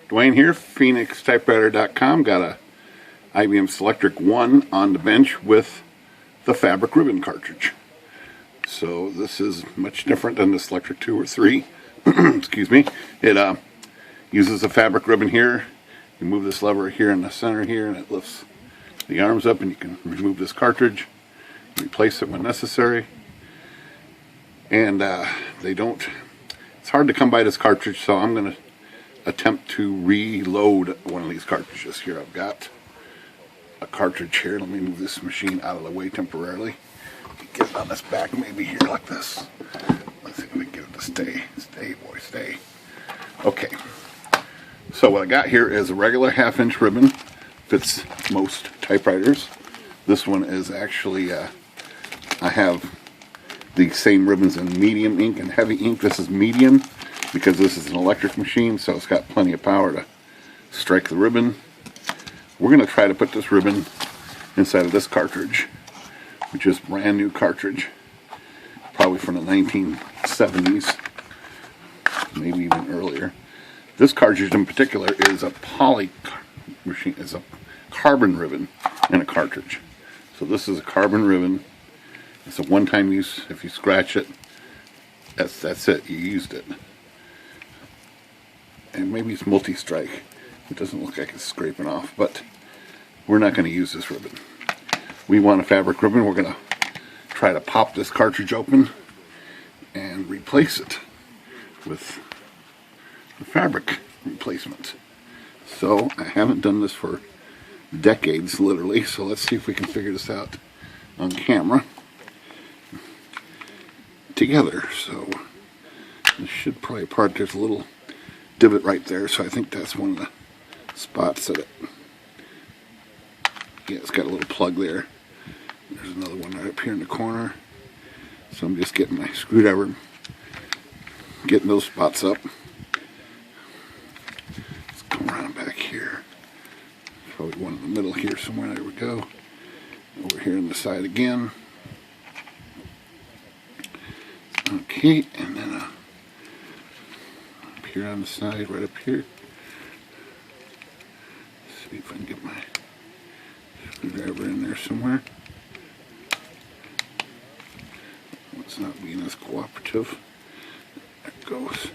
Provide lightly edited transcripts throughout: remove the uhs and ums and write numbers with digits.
Dwayne here, PhoenixTypewriter.com. Got a IBM Selectric 1 on the bench with the fabric ribbon cartridge. So this is much different than the Selectric 2 or 3. Excuse me. It uses a fabric ribbon here. You move this lever here in the center here and it lifts the arms up, and you can remove this cartridge, replace it when necessary. And it's hard to come by this cartridge, so I'm going to attempt to reload one of these cartridges here. I've got a cartridge here. Let me move this machine out of the way temporarily. Get it on this back, maybe here like this. Let's see if we can get it to stay. Stay, boy, stay. Okay. So what I got here is a regular 1/2-inch ribbon. Fits most typewriters. This one is actually, I have the same ribbons in medium ink and heavy ink. This is medium because this is an electric machine, so it's got plenty of power to strike the ribbon. We're going to try to put this ribbon inside of this cartridge, which is a brand new cartridge, probably from the 1970s, maybe even earlier. This cartridge in particular is a is a carbon ribbon in a cartridge. So this is a carbon ribbon. It's a one-time use. If you scratch it, that's it. You used it. And maybe it's multi-strike. It doesn't look like it's scraping off, but we're not going to use this ribbon. We want a fabric ribbon. We're going to try to pop this cartridge open and replace it with the fabric replacement. So I haven't done this for decades, literally, so let's see if we can figure this out on camera together. So this should probably part. There's a little divot right there, so I think that's one of the spots that it's got a little plug there. There's another one right up here in the corner. So I'm just getting my screwdriver, getting those spots up. Let's come around back here. Probably one in the middle here somewhere. There we go. Over here on the side again. Okay, and then up here on the side, right up here. Let's see if I can get my screwdriver in there somewhere. It's not being as cooperative. There it goes.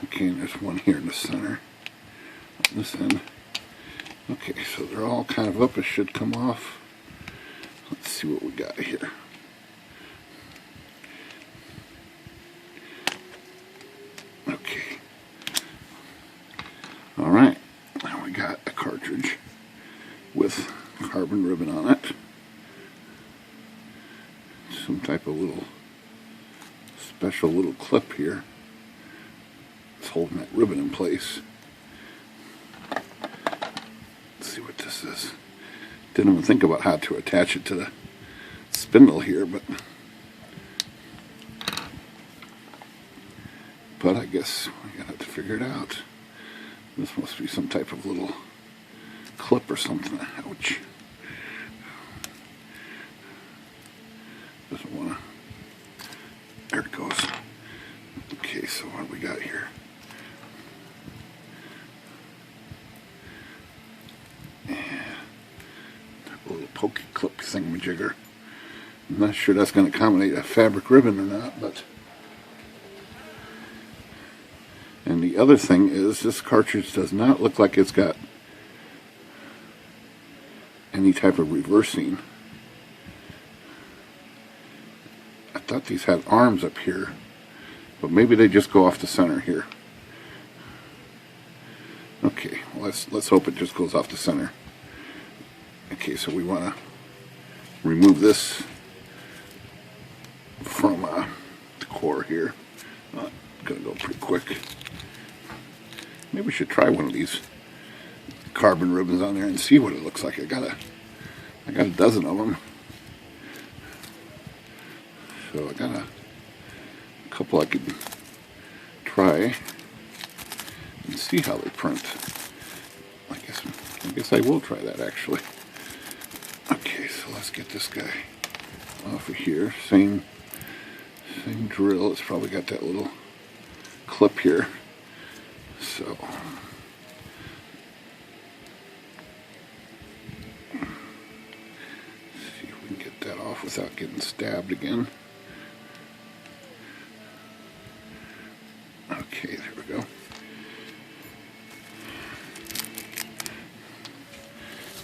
Okay, and there's one here in the center. On this end. Okay, so they're all kind of up. It should come off. Let's see what we got here. Okay. Alright. Now we got a cartridge with carbon ribbon on it. Some type of little special little clip here. It's holding that ribbon in place. Let's see what this is. Didn't even think about how to attach it to the spindle here, but I guess we're gonna have to figure it out. This must be some type of little clip or something. Ouch. Doesn't wanna. There it goes. Okay, so what do we got here? A little pokey clip thingamajigger. I'm not sure that's going to accommodate a fabric ribbon or not, but. And the other thing is, this cartridge does not look like it's got any type of reversing. I thought these had arms up here, but maybe they just go off the center here. Okay, well, let's hope it just goes off the center. Okay, so we want to remove this from the core here. Gonna go pretty quick. Maybe we should try one of these carbon ribbons on there and see what it looks like. I got a dozen of them. So I got a couple I could try and see how they print. I guess I will try that actually. Okay, so let's get this guy off of here. Same drill. It's probably got that little clip here. So without getting stabbed again. Okay, there we go.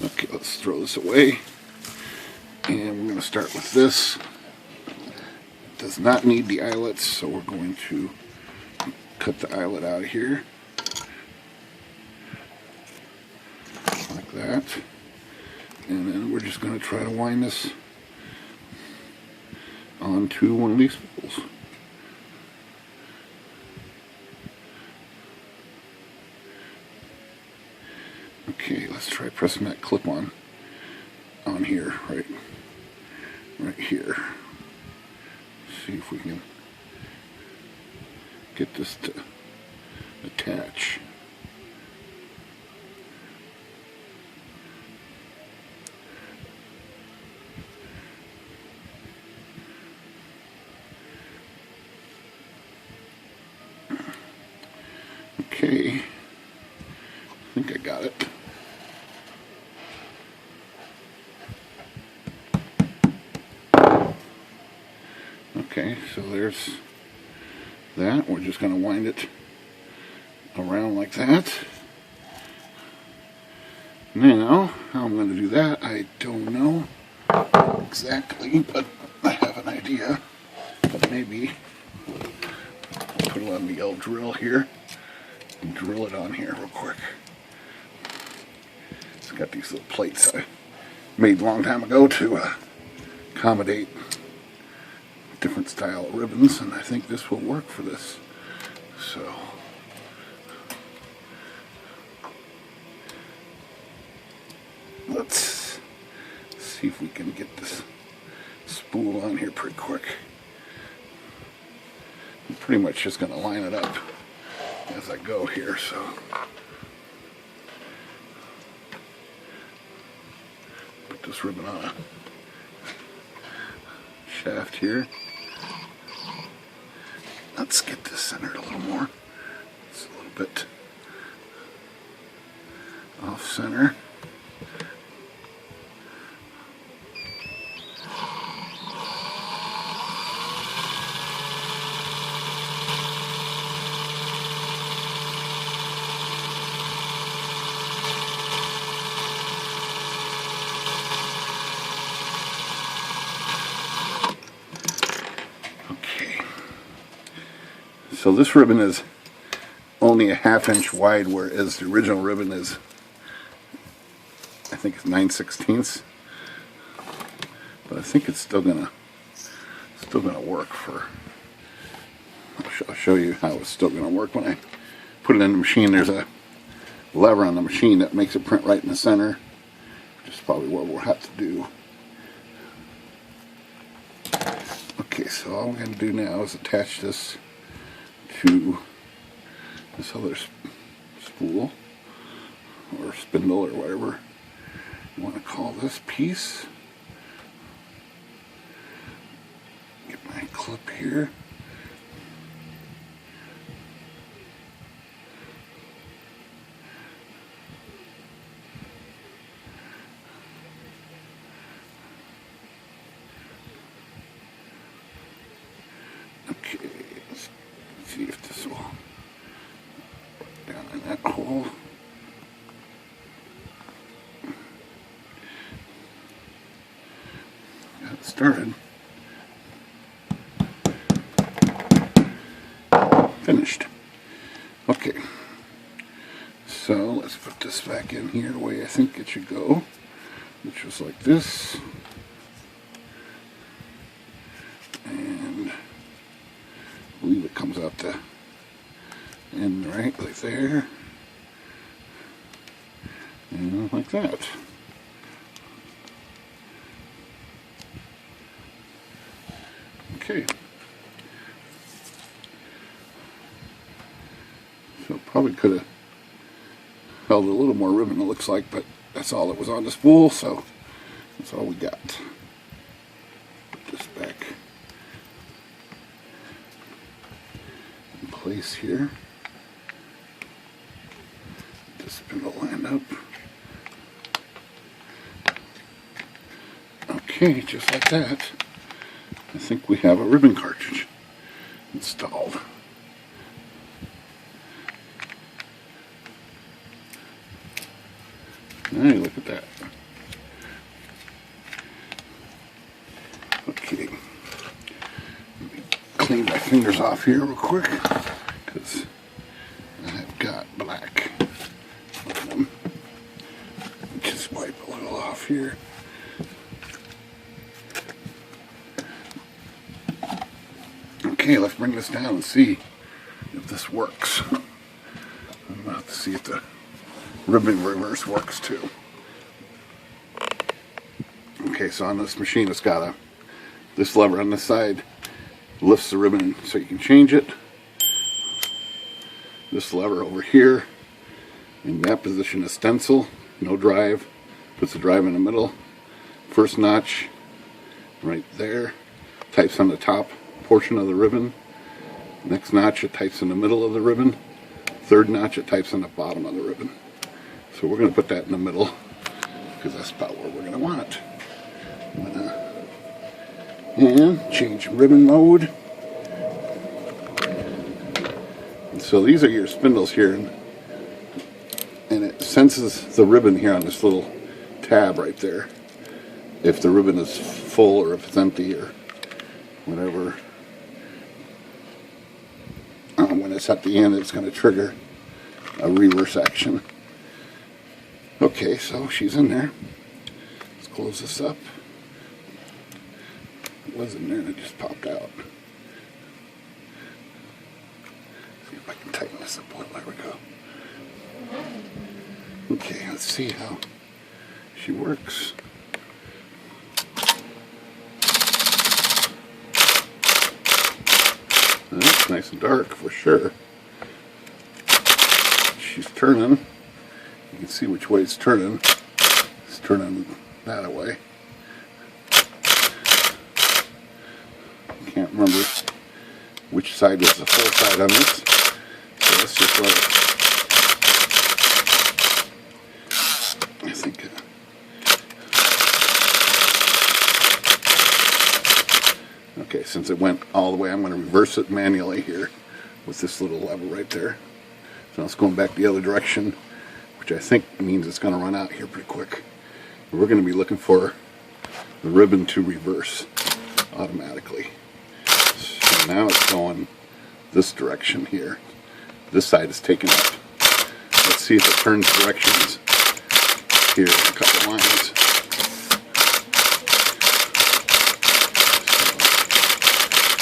Okay, let's throw this away. And we're going to start with this. It does not need the eyelets, so we're going to cut the eyelet out of here. Like that. And then we're just going to try to wind this onto one of these spools. Okay, let's try pressing that clip on here, right here. See if we can get this to attach. Okay, I think I got it. Okay, so there's that. We're just going to wind it around like that. Now, how I'm going to do that, I don't know exactly, but I have an idea. But maybe I'll put it on the old drill here and drill it on here real quick. It's got these little plates I made a long time ago to accommodate different style of ribbons, and I think this will work for this. So let's see if we can get this spool on here pretty quick. I'm pretty much just going to line it up as I go here, so put this ribbon on a shaft here. Let's get this centered a little more. It's a little bit off center. So this ribbon is only a 1/2 inch wide, whereas the original ribbon is, I think it's 9/16. But I think it's still gonna work for. I'll show you how it's still gonna work when I put it in the machine. There's a lever on the machine that makes it print right in the center, which is probably what we'll have to do. Okay, so all I'm going to do now is attach this to this other spool or spindle or whatever you want to call this piece. Get my clip here. Okay, let's see if this will down in that hole. Got it started. Finished. Okay, so let's put this back in here the way I think it should go, which was like this. And I believe it comes out the end right like there. And like that. Okay. So probably could have held a little more ribbon, it looks like, but that's all that was on the spool, so that's all we got. Put this back in place here. Get the spindle lined up. Okay. Okay, just like that, I think we have a ribbon cartridge installed. Hey, look at that. Okay, let me clean my fingers off here real quick, because I've got black on them. Just wipe a little off here. Okay, let's bring this down and see if this works. I'm about to see if the ribbon reverse works too. Okay, so on this machine it's got this lever on this side lifts the ribbon so you can change it. This lever over here, in that position is stencil, no drive, puts the drive in the middle. First notch right there, types on the top portion of the ribbon. Next notch it types in the middle of the ribbon. Third notch it types on the bottom of the ribbon. So we're going to put that in the middle because that's about where we're going to want it. And change ribbon mode. And so these are your spindles here, and it senses the ribbon here on this little tab right there. If the ribbon is full or if it's empty or whatever. When it's at the end, it's going to trigger a reverse action. Okay, so she's in there. Let's close this up. It was in there and it just popped out. See if I can tighten this up a little. There we go. Okay, let's see how she works. That's nice and dark for sure. She's turning. You can see which way it's turning. It's turning that way. Can't remember which side was the full side on this. So let's just let it. I think. Okay, since it went all the way, I'm going to reverse it manually here with this little lever right there. So it's going back the other direction, which I think means it's going to run out here pretty quick. We're going to be looking for the ribbon to reverse automatically. So now it's going this direction here. This side is taken up. Let's see if it turns directions here in a couple lines.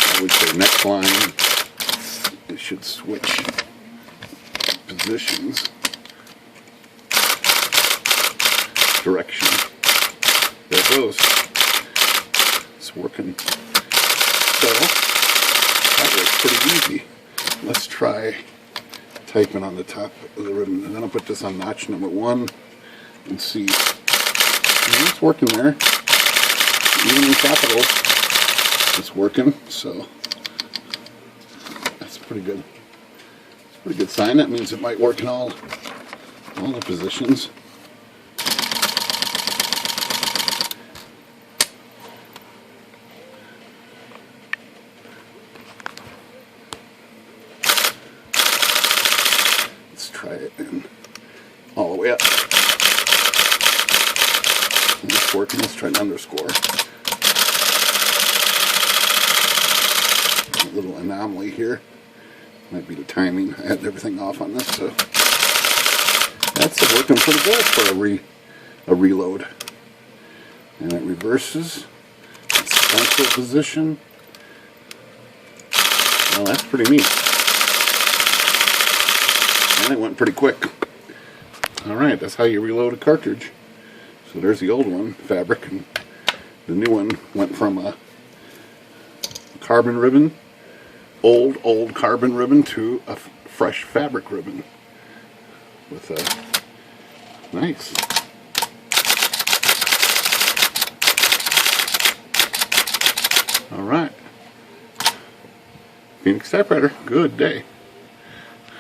I would say next line it should switch positions, direction. There it goes. It's working. So that was pretty easy. Let's try typing on the top of the ribbon, and then I'll put this on notch number 1 and see. And it's working there. Even in capitals, it's working. So that's pretty good. It's a pretty good sign. That means it might work in all the positions. Let's try it in all the way up. And it's working. Let's try an underscore. A little anomaly here. Might be the timing. I had everything off on this, so that's working pretty good for a reload. And it reverses. It's central position. Well, that's pretty neat. And it went pretty quick. Alright, that's how you reload a cartridge. So there's the old one, fabric, and the new one went from a carbon ribbon, old carbon ribbon, to a fresh fabric ribbon with a nice. All right, Phoenix Typewriter, good day.